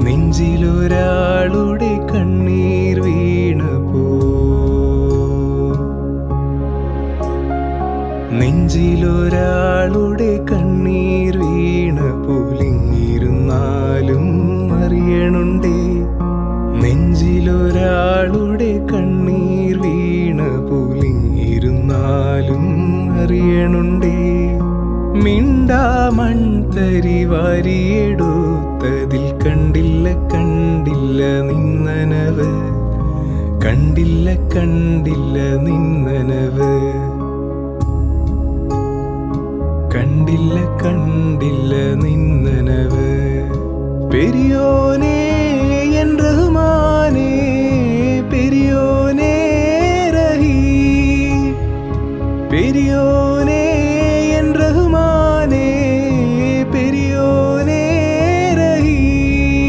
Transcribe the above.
നെഞ്ചിലൊരാളുടെ കണ്ണീർ വീണപ്പോ നെഞ്ചിലൊരാളുടെ കണ്ണീർ വീണപ്പോലിങ്ങിരുന്നാലും അറിയണുണ്ടേ നെഞ്ചിലൊരാളുടെ കണ്ണീർ വീണപ്പോലിങ്ങിരുന്നാലും അറിയണുണ്ടേ മിണ്ടാമൺതരി വാരിയെടുത്തതിൽ കണ്ടില്ല കണ്ടില്ല നിന്നനവ് കണ്ടില്ല കണ്ടില്ല നിന്നനവ് കണ്ടില്ല കണ്ടില്ല നിന്നനവ് പെരിയോനേ